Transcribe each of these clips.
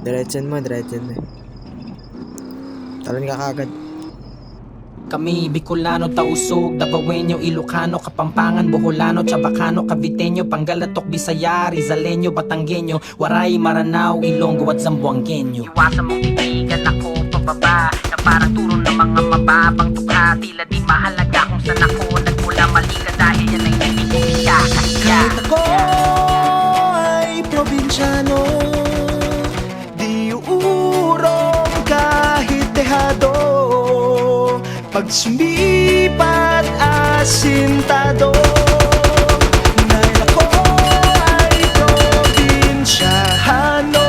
Diretsen mo. Talon ka kagad. Kami, Bicolano, Tausug, Davaoenyo, Ilocano, Kapampangan, Boholano, Chabacano, Caviteño, Pangalatok, Bisaya, Rizaleño, Batanggenyo, Waray, Maranao, Ilonggo at Zamboangueño. Iwasan mong titigan ako pababa, na parang turo ng mga mababang tukha. Tila di mahalaga kung saan ako nagmula, mali ka dahil yan ay hindi ko ikakaya. Kahit ako ay probinsyano, di uurong kahit dehado. Pag sumipat asintado, dahil ako ay probinsyano.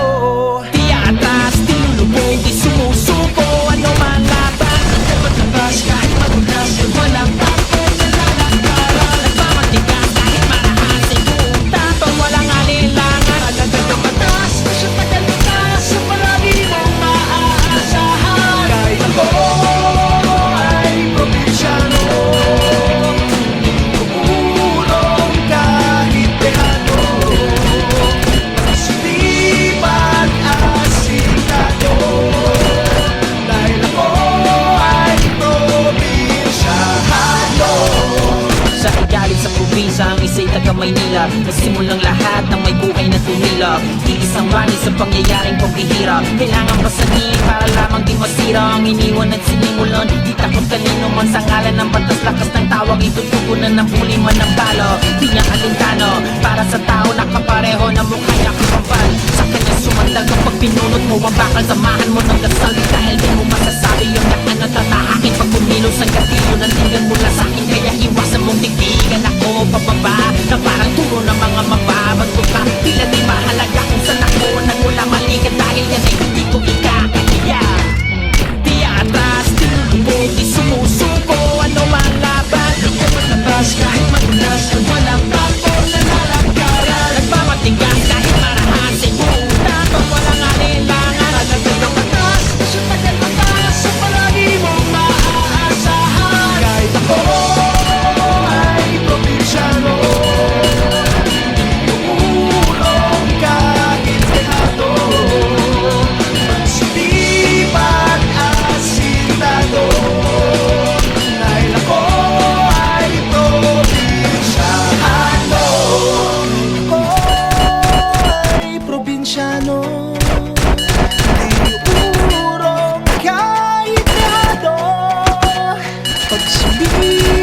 Di atras, di lulubog, di sumusuko, ano man laban. Nagpapatagas kahit magugas, walang bakit nalalagara. Nagpapatigas kahit marahas ay buta, pag walang alilangan. Alagad ang batas, sa tagalitas, sa palagi mong maaasahan. Kahit ako ay probinsyano, uurong kahit dehado. Pag sumipat asintado, dahil ako ay probinsyano. Sa igalit sa probinsya, ang isa'y taga Maynila. Nagsimulang lahat ng may buhay na tumila. Iisang rani sa pangyayaring pagbihira. Kailangan pasanin para lamang di masira ang iniwan at sinimulan. Di takot kanino man sa ngalan ng batas, lakas ng tawag, itutugunan ng huli man ng balo. Di niya alintano, para sa tao nakapareho na mukha niya kapampal. Sa kanya sumandag kapag pinunot mo ang bakal, samahan mo ng dasal. Dahil di mo masasabi yung lahat na tatahakin. Pag kumilos ang gatilyo, nandigan mula sa akin. Kaya iwasan mong tigtigan ako pababa, na parang turo ng mga mababagto ka. Tila di mahalaga kung saan ako nagmula, mali ka dahil yan ay hindi ko ikakaya. Di atras, di lulubog, di sumusuko, ano mang laban. Nagpapatagas kahit madulas, walang bako na nalagkaran. Nagpapatigas kahit marahas ay buta, pag walang alilangan. Alagad ang batas, sa tagalitas, sa palagi mong maaasahan. Kahit ako ay probinsyano, uurong kahit dehado. Pag sumipat asintado, dahil ako ay probinsyano. Ako ay probinsyano, di uurong kahit dehado. Pag sumipat